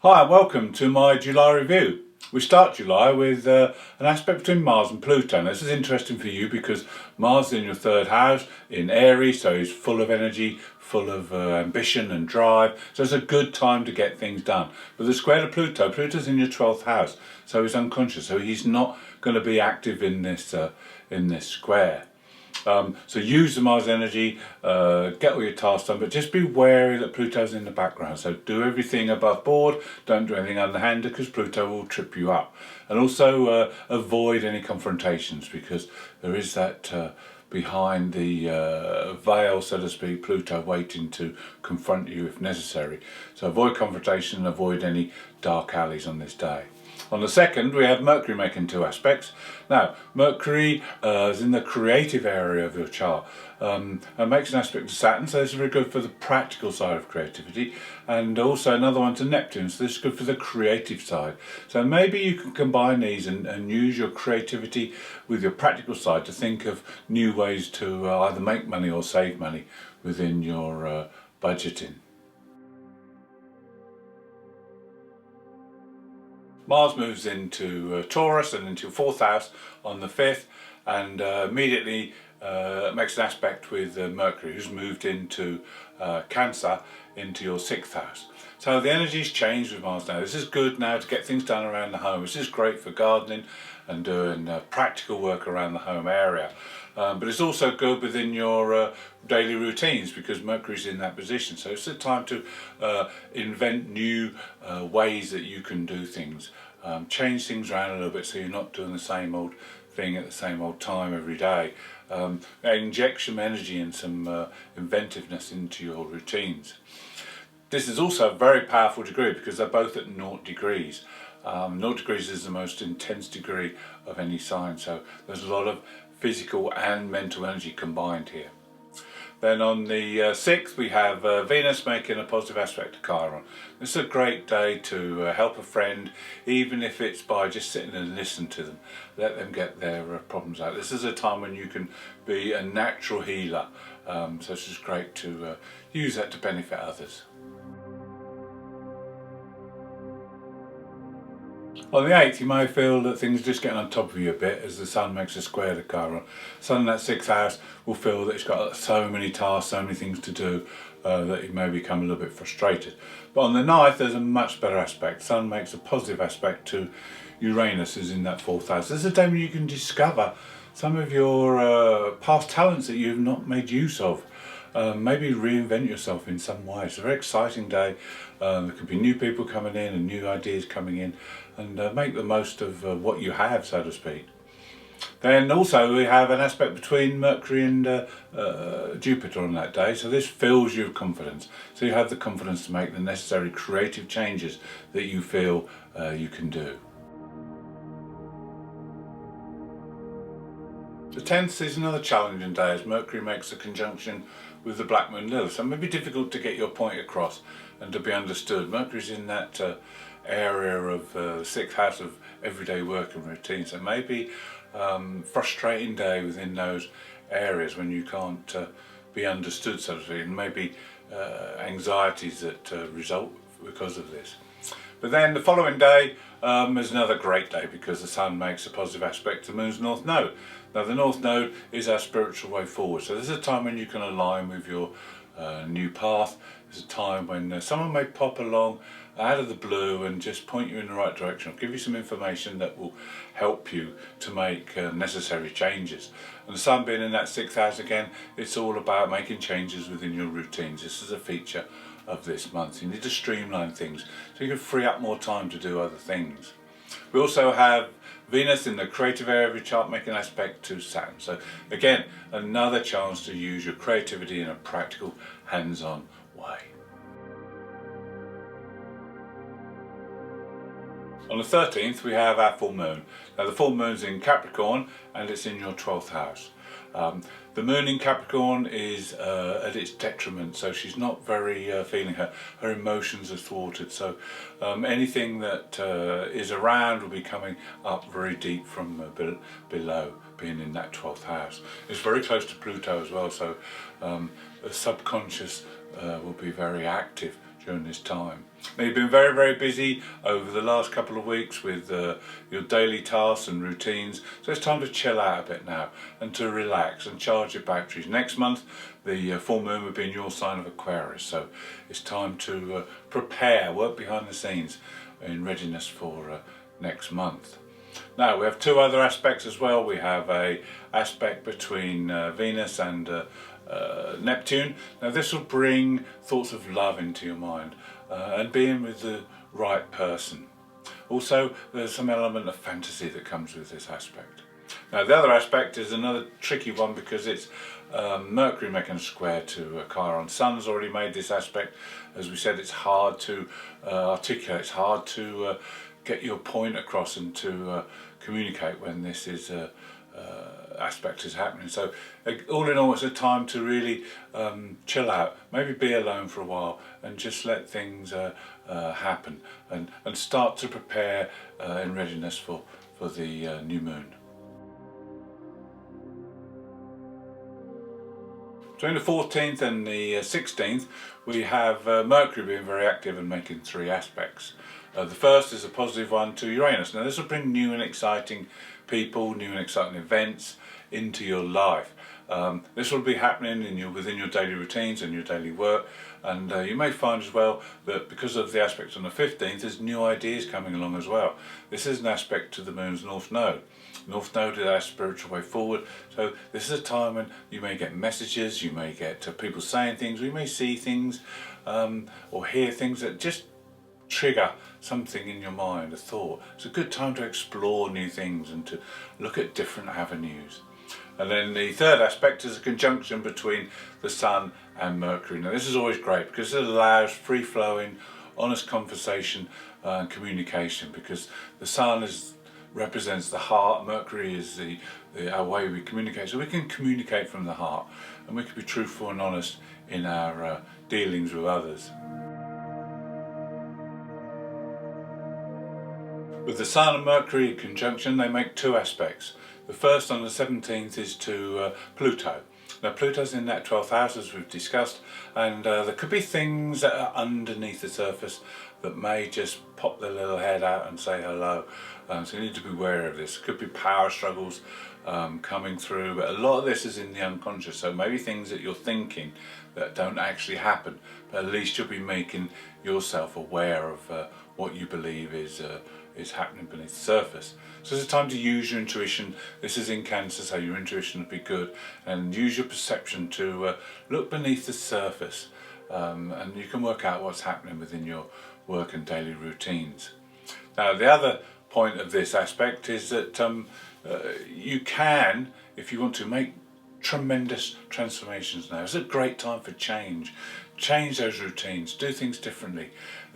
Hi and welcome to my July review. We start July with an aspect between Mars and Pluto. Now, this is interesting for you because Mars is in your third house in Aries, so he's full of energy, full of ambition and drive. So it's a good time to get things done. But the square to Pluto, Pluto's in your 12th house, so he's unconscious, so he's not going to be active in this square. So use the Mars energy, get all your tasks done, but just be wary that Pluto's in the background. So do everything above board, don't do anything underhanded because Pluto will trip you up. And also avoid any confrontations because there is that behind the veil, so to speak, Pluto waiting to confront you if necessary. So avoid confrontation, avoid any dark alleys on this day. On the 2nd, we have Mercury making two aspects. Now, Mercury is in the creative area of your chart and makes an aspect to Saturn, so this is very good for the practical side of creativity, and also another one to Neptune, so this is good for the creative side. So maybe you can combine these and use your creativity with your practical side to think of new ways to either make money or save money within your budgeting. Mars moves into Taurus and into your 4th house on the 5th, and immediately makes an aspect with Mercury, who's moved into Cancer, into your 6th house. So the energy's changed with Mars now. This is good now to get things done around the home. This is great for gardening and doing practical work around the home area. But it's also good within your daily routines because Mercury's in that position. So it's a time to invent new ways that you can do things. Change things around a little bit so you're not doing the same old thing at the same old time every day. Inject some energy and some inventiveness into your routines. This is also a very powerful degree because they're both at 0 degrees. 0 degrees is the most intense degree of any sign, so there's a lot of physical and mental energy combined here. Then on the 6th we have Venus making a positive aspect to Chiron. This is a great day to help a friend, even if it's by just sitting and listening to them. Let them get their problems out. This is a time when you can be a natural healer, so it's just great to use that to benefit others. On the 8th, you may feel that things are just getting on top of you a bit as the Sun makes a square to Chiron. Sun in that 6th house will feel that it's got so many tasks, so many things to do that you may become a little bit frustrated. But on the 9th, there's a much better aspect. Sun makes a positive aspect to Uranus, who's in that 4th house. This is a day when you can discover some of your past talents that you've not made use of. Maybe reinvent yourself in some way. It's a very exciting day. There could be new people coming in and new ideas coming in, and make the most of what you have, so to speak. Then also we have an aspect between Mercury and Jupiter on that day, so this fills you with confidence. So you have the confidence to make the necessary creative changes that you feel you can do. The 10th is another challenging day as Mercury makes a conjunction with the Black Moon Lilith, so it may be difficult to get your point across and to be understood. Mercury's in that area of the 6th house of everyday work and routine, so it may be frustrating day within those areas when you can't be understood, so to speak, and maybe anxieties that result because of this. But then the following day is another great day because the Sun makes a positive aspect to the Moon's North Node. Now the North Node is our spiritual way forward, so this is a time when you can align with your new path. It's a time when someone may pop along out of the blue and just point you in the right direction, or give you some information that will help you to make necessary changes. And the Sun being in that 6th house again, it's all about making changes within your routines. This is a feature of this month. You need to streamline things so you can free up more time to do other things. We also have Venus in the creative area of your chart making an aspect to Saturn. So again, another chance to use your creativity in a practical, hands-on way. On the 13th we have our full moon. Now the full moon's in Capricorn and it's in your 12th house. The moon in Capricorn is at its detriment, so she's not very feeling her emotions are thwarted, so anything that is around will be coming up very deep from below, being in that 12th house. It's very close to Pluto as well, so the subconscious will be very active during this time. Now, you've been very, very busy over the last couple of weeks with your daily tasks and routines, so it's time to chill out a bit now and to relax and charge your batteries. Next month the full moon will be in your sign of Aquarius, so it's time to prepare, work behind the scenes in readiness for next month. Now we have two other aspects as well. We have a aspect between Venus and Neptune. Now this will bring thoughts of love into your mind and being with the right person. Also, there's some element of fantasy that comes with this aspect. Now the other aspect is another tricky one because it's Mercury making a square to Chiron. Sun's already made this aspect. As we said, it's hard to articulate, it's hard to get your point across and to communicate when this is aspect is happening. So all in all, it's a time to really chill out, maybe be alone for a while and just let things happen and start to prepare in readiness for the new moon. Between the 14th and the 16th we have Mercury being very active and making three aspects. The first is a positive one to Uranus. Now this will bring new and exciting people, new and exciting events into your life. This will be happening within your daily routines and your daily work, and you may find as well that because of the aspect on the 15th there's new ideas coming along as well. This is an aspect to the moon's north node. North node is our spiritual way forward, so this is a time when you may get messages, you may get people saying things, we may see things or hear things that just trigger something in your mind, a thought. It's a good time to explore new things and to look at different avenues. And then the third aspect is a conjunction between the Sun and Mercury. Now this is always great because it allows free-flowing, honest conversation and communication, because the Sun represents the heart, Mercury is our way we communicate. So we can communicate from the heart and we can be truthful and honest in our dealings with others. With the Sun and Mercury in conjunction, they make two aspects. The first on the 17th is to Pluto. Now Pluto's in that 12th house, as we've discussed, and there could be things that are underneath the surface that may just pop their little head out and say hello. So you need to be aware of this. Could be power struggles coming through, but a lot of this is in the unconscious, so maybe things that you're thinking that don't actually happen, but at least you'll be making yourself aware of what you believe is happening beneath the surface. So it's a time to use your intuition. This is in Cancer, so your intuition will be good, and use your perception to look beneath the surface, and you can work out what's happening within your work and daily routines. Now the other point of this aspect is that you can, if you want to, make tremendous transformations now. It's a great time for change. Change those routines, do things differently,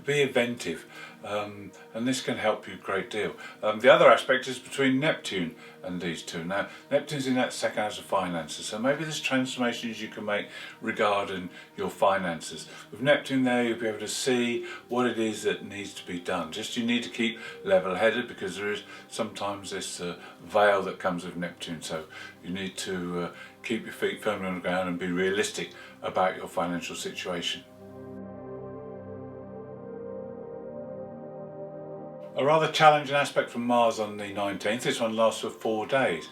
be inventive, and this can help you a great deal. The other aspect is between Neptune and these two. Now Neptune's in that second house of finances, so maybe there's transformations you can make regarding your finances. With Neptune there, you'll be able to see what it is that needs to be done. Just you need to keep level-headed, because there is sometimes this veil that comes with Neptune, so you need to keep your feet firmly on the ground and be realistic about your financial situation. A rather challenging aspect from Mars on the 19th. This one lasts for 4 days.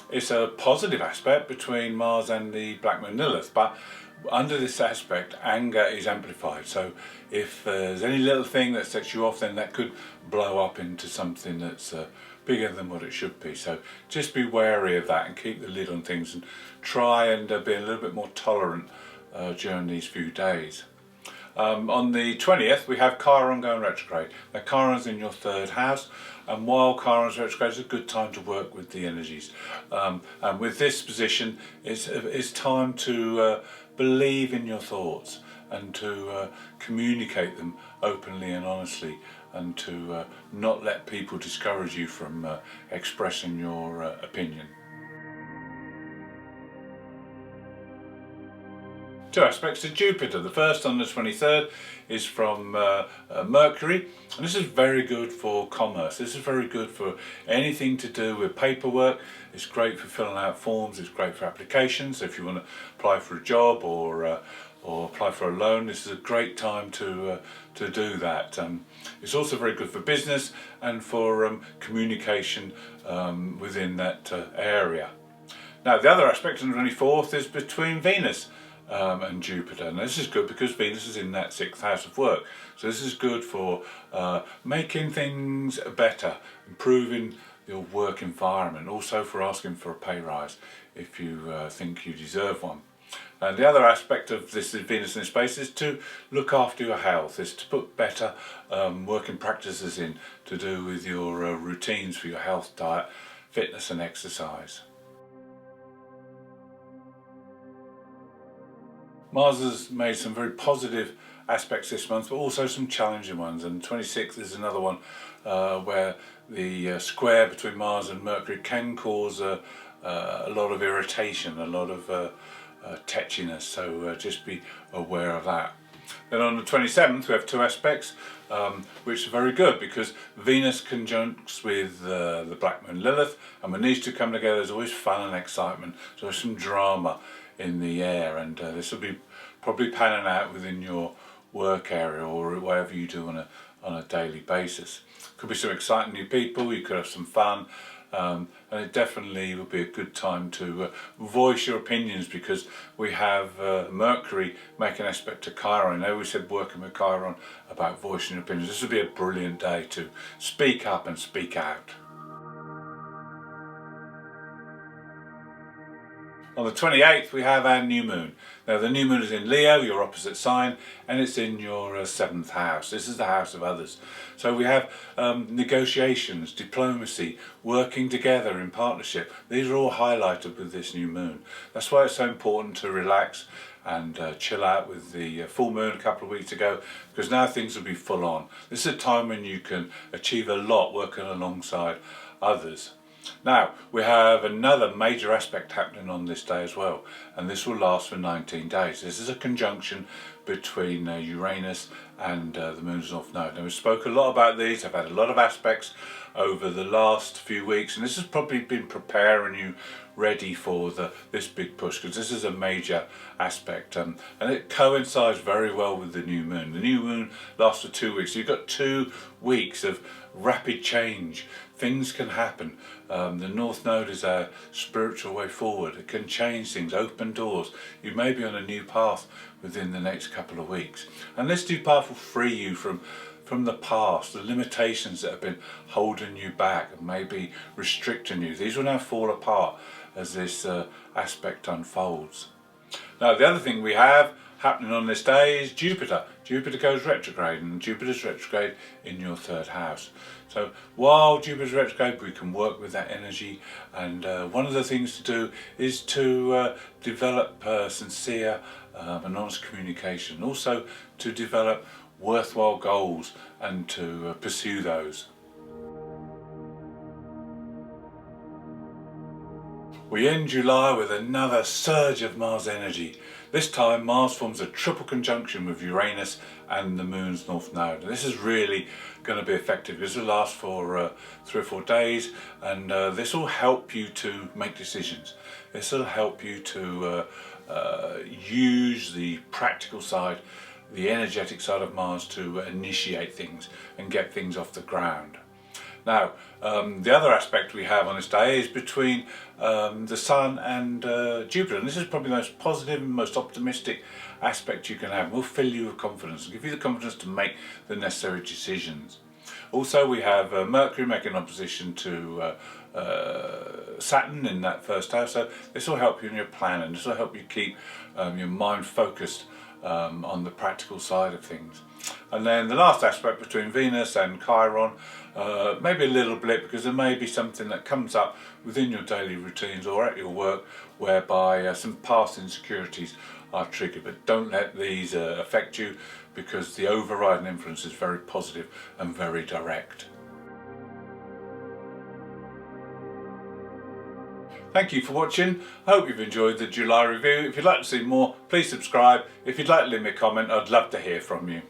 It's a positive aspect between Mars and the Black Moon Lilith, but under this aspect anger is amplified, so if there's any little thing that sets you off, then that could blow up into something that's bigger than what it should be. So just be wary of that and keep the lid on things and try and be a little bit more tolerant during these few days. On the 20th we have Chiron going retrograde. Now Chiron's in your third house, and while Chiron's retrograde, it's a good time to work with the energies. And with this position, it's time to believe in your thoughts and to communicate them openly and honestly, and to not let people discourage you from expressing your opinion. Two aspects to Jupiter. The first on the 23rd is from Mercury, and this is very good for commerce. This is very good for anything to do with paperwork. It's great for filling out forms, it's great for applications. If you want to apply for a job or or apply for a loan, this is a great time to do that. It's also very good for business and for communication within that area. Now, the other aspect on the 24th is between Venus and Jupiter, and this is good because Venus is in that 6th house of work. So this is good for making things better, improving your work environment, also for asking for a pay rise if you think you deserve one. And the other aspect of this Venus in space is to look after your health, is to put better working practices in to do with your routines for your health, diet, fitness and exercise. Mars has made some very positive aspects this month, but also some challenging ones, and 26th is another one where the square between Mars and Mercury can cause a lot of irritation, a lot of tetchiness, so just be aware of that. Then on the 27th we have two aspects which are very good, because Venus conjuncts with the Black Moon Lilith, and when these two come together there's always fun and excitement, so there's some drama in the air, and this will be probably panning out within your work area or whatever you do on a daily basis. Could be some exciting new people, you could have some fun, and it definitely will be a good time to voice your opinions, because we have Mercury making aspect to Chiron. I know we said working with Chiron about voicing your opinions. This would be a brilliant day to speak up and speak out. On the 28th we have our new moon. Now the new moon is in Leo, your opposite sign, and it's in your 7th house. This is the house of others. So we have negotiations, diplomacy, working together in partnership. These are all highlighted with this new moon. That's why it's so important to relax and chill out with the full moon a couple of weeks ago, because now things will be full on. This is a time when you can achieve a lot working alongside others. Now, we have another major aspect happening on this day as well, and this will last for 19 days. This is a conjunction between Uranus and the Moon's North Node. Now, we spoke a lot about these. I've had a lot of aspects over the last few weeks, and this has probably been preparing you ready for this big push, because this is a major aspect, and it coincides very well with the new moon. The new moon lasts for 2 weeks. So you've got 2 weeks of rapid change. Things can happen. The North Node is our spiritual way forward. It can change things, open doors. You may be on a new path within the next couple of weeks, and this new path will free you from the past, the limitations that have been holding you back and maybe restricting you. These will now fall apart as this aspect unfolds. Now, the other thing we have happening on this day is Jupiter. Jupiter goes retrograde, and Jupiter's retrograde in your 3rd house. So while Jupiter's retrograde, we can work with that energy, and one of the things to do is to develop sincere and honest communication, also to develop worthwhile goals and to pursue those. We end July with another surge of Mars energy. This time Mars forms a triple conjunction with Uranus and the Moon's North Node. And this is really going to be effective. This will last for 3 or 4 days, and this will help you to make decisions. This will help you to use the practical side, the energetic side of Mars, to initiate things and get things off the ground. Now, the other aspect we have on this day is between the Sun and Jupiter, and this is probably the most positive and most optimistic aspect you can have. We'll fill you with confidence and give you the confidence to make the necessary decisions. Also, we have Mercury making opposition to Saturn in that 1st house, so this will help you in your plan, and this will help you keep your mind focused on the practical side of things. And then the last aspect between Venus and Chiron, maybe a little blip, because there may be something that comes up within your daily routines or at your work whereby some past insecurities are triggered, but don't let these affect you, because the overriding influence is very positive and very direct. Thank you for watching. I hope you've enjoyed the July review. If you'd like to see more, please subscribe. If you'd like to leave me a comment, I'd love to hear from you.